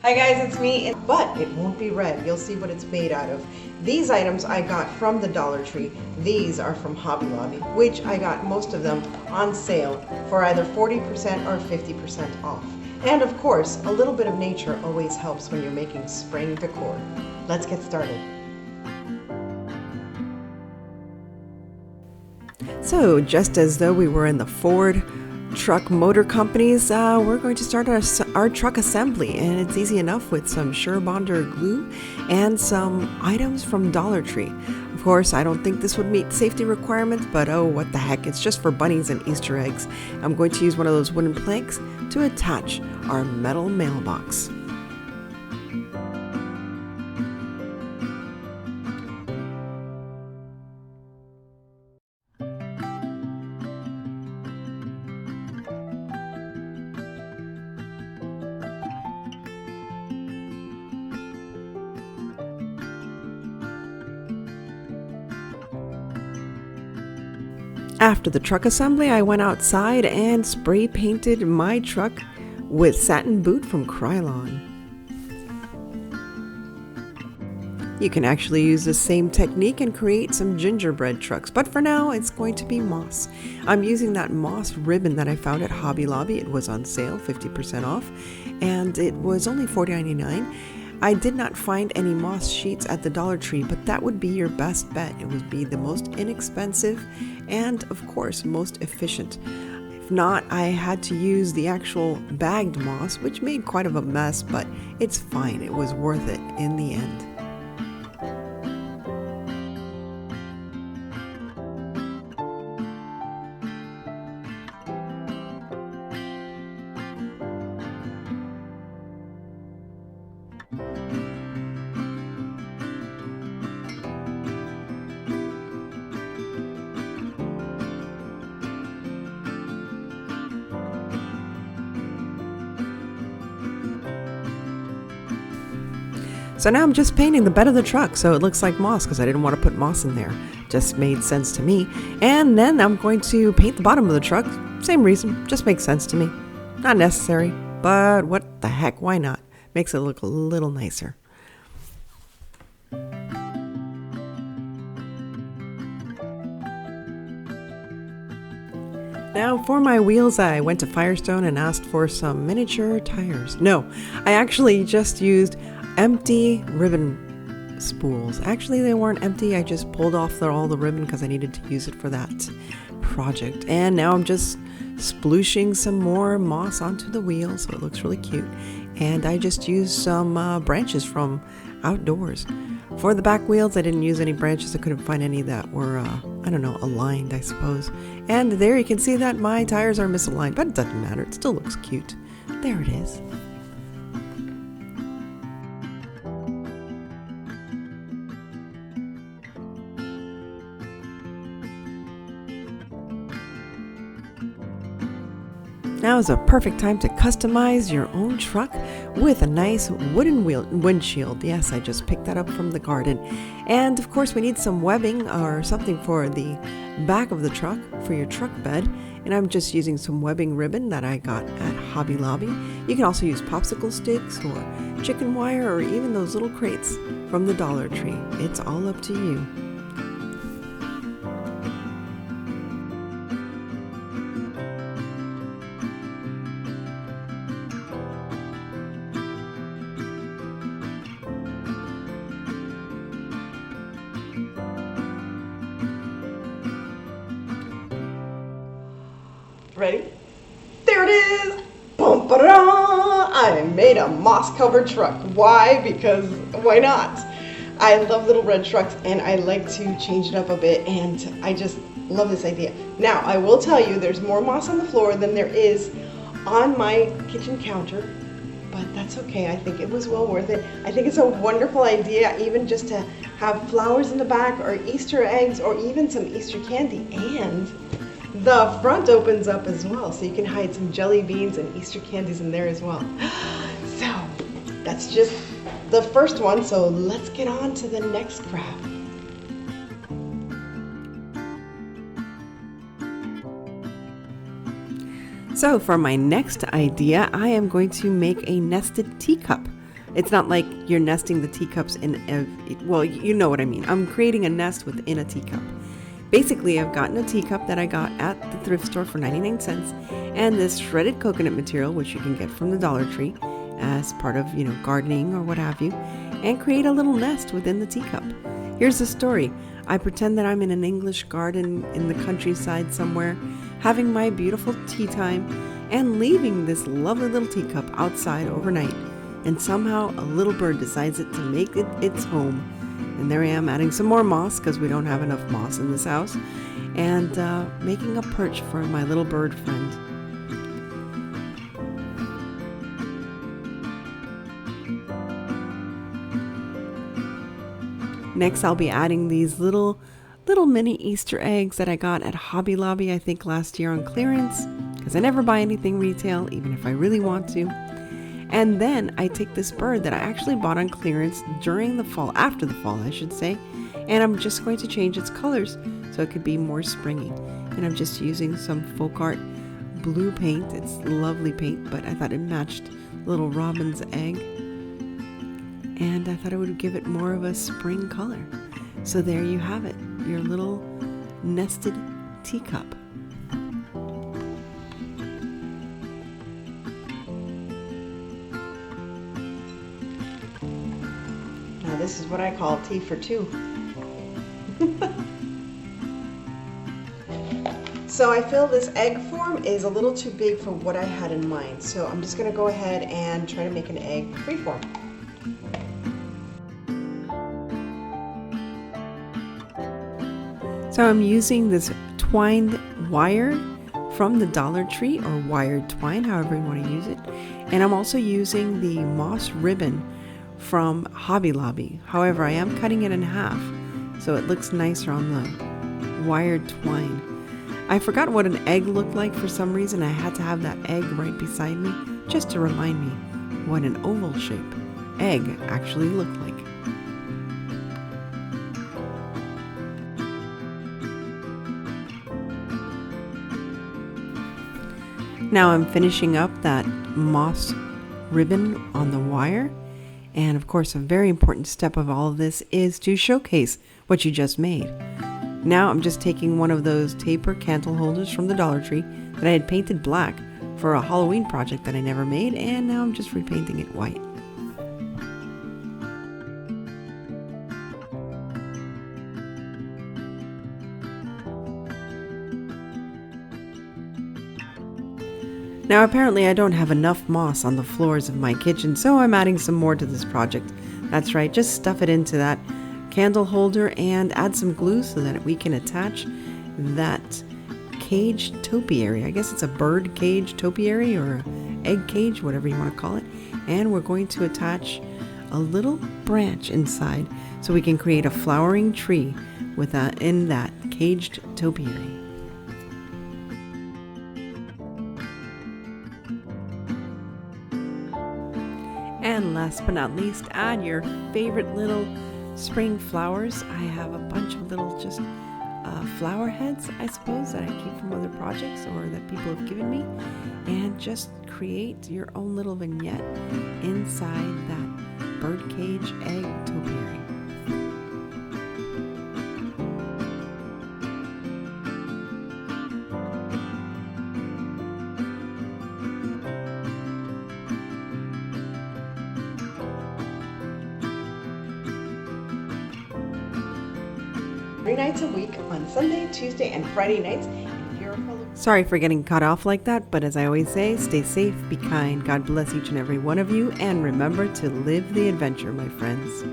Hi guys, it's me, but it won't be red. You'll see what it's made out of. These items I got from the Dollar Tree. These are from Hobby Lobby, which I got most of them on sale for either 40% or 50% off. And of course, a little bit of nature always helps when you're making spring decor. Let's get started. So, just as though we were in the Ford truck motor companies, we're going to start our truck assembly, and it's easy enough with some Surebonder glue and some items from Dollar Tree. Of course, I don't think this would meet safety requirements, but oh, what the heck, it's just for bunnies and Easter eggs. I'm going to use one of those wooden planks to attach our metal mailbox. After the truck assembly, I went outside and spray painted my truck with Satin Boot from Krylon. You can actually use the same technique and create some gingerbread trucks, but for now it's going to be moss. I'm using that moss ribbon that I found at Hobby Lobby. It was on sale, 50% off, and it was only $40.99. I did not find any moss sheets at the Dollar Tree, but that would be your best bet. It would be the most inexpensive and, of course, most efficient. If not, I had to use the actual bagged moss, which made quite of a mess, but it's fine. It was worth it in the end. So now I'm just painting the bed of the truck so it looks like moss, because I didn't want to put moss in there. Just made sense to me. And then I'm going to paint the bottom of the truck. Same reason, just makes sense to me. Not necessary, but what the heck, why not? Makes it look a little nicer. Now for my wheels, I went to Firestone and asked for some miniature tires. No, I actually just used empty ribbon spools. Actually, they weren't empty. I just pulled off all the ribbon because I needed to use it for that project. And now I'm just splooshing some more moss onto the wheel so it looks really cute. And I just used some branches from outdoors. For the back wheels, I didn't use any branches. I couldn't find any that were, aligned, I suppose. And there you can see that my tires are misaligned, but it doesn't matter. It still looks cute. There it is. Now is a perfect time to customize your own truck with a nice wooden windshield. Yes, I just picked that up from the garden. And of course we need some webbing or something for the back of the truck for your truck bed. And I'm just using some webbing ribbon that I got at Hobby Lobby. You can also use popsicle sticks or chicken wire or even those little crates from the Dollar Tree. It's all up to you. Ready? There it is! Boom, ba-da! I made a moss-covered truck. Why? Because why not? I love little red trucks and I like to change it up a bit, and I just love this idea. Now, I will tell you there's more moss on the floor than there is on my kitchen counter, but that's okay. I think it was well worth it. I think it's a wonderful idea, even just to have flowers in the back or Easter eggs or even some Easter candy. And the front opens up as well, so you can hide some jelly beans and Easter candies in there as well. So that's just the first one, so let's get on to the next craft. So for my next idea, I am going to make a nested teacup It's not like you're nesting the teacups in well, you know what I mean. I'm creating a nest within a teacup. Basically, I've gotten a teacup that I got at the thrift store for 99 cents and this shredded coconut material, which you can get from the Dollar Tree as part of, gardening or what have you, and create a little nest within the teacup. Here's the story. I pretend that I'm in an English garden in the countryside somewhere, having my beautiful tea time and leaving this lovely little teacup outside overnight. And somehow a little bird decides to make it its home. And there I am adding some more moss because we don't have enough moss in this house, and making a perch for my little bird friend. Next, I'll be adding these little mini Easter eggs that I got at Hobby Lobby, I think last year on clearance, because I never buy anything retail, even if I really want to. And then I take this bird that I actually bought on clearance during the fall, after the fall, I should say, and I'm just going to change its colors so it could be more springy. And I'm just using some folk art blue paint. It's lovely paint, but I thought it matched little robin's egg. And I thought it would give it more of a spring color. So there you have it, your little nested teacup. Now this is what I call tea for two. So I feel this egg form is a little too big for what I had in mind. So I'm just going to go ahead and try to make an egg freeform. So I'm using this twined wire from the Dollar Tree, or wired twine, however you want to use it. And I'm also using the moss ribbon from Hobby Lobby. However, I am cutting it in half so it looks nicer on the wired twine. I forgot what an egg looked like for some reason. I had to have that egg right beside me just to remind me what an oval shape egg actually looked like. Now I'm finishing up that moss ribbon on the wire. And of course, a very important step of all of this is to showcase what you just made. Now I'm just taking one of those taper candle holders from the Dollar Tree that I had painted black for a Halloween project that I never made, and now I'm just repainting it white. Now apparently I don't have enough moss on the floors of my kitchen, so I'm adding some more to this project. That's right, just stuff it into that candle holder and add some glue so that we can attach that cage topiary. I guess it's a bird cage topiary or egg cage, whatever you want to call it. And we're going to attach a little branch inside so we can create a flowering tree with in that caged topiary. And last but not least, add your favorite little spring flowers. I have a bunch of little just flower heads, I suppose, that I keep from other projects or that people have given me. And just create your own little vignette inside that birdcage egg topiary. Three nights a week on Sunday, Tuesday, and Friday nights. Sorry for getting cut off like that, but as I always say, stay safe, be kind, God bless each and every one of you, and remember to live the adventure, my friends.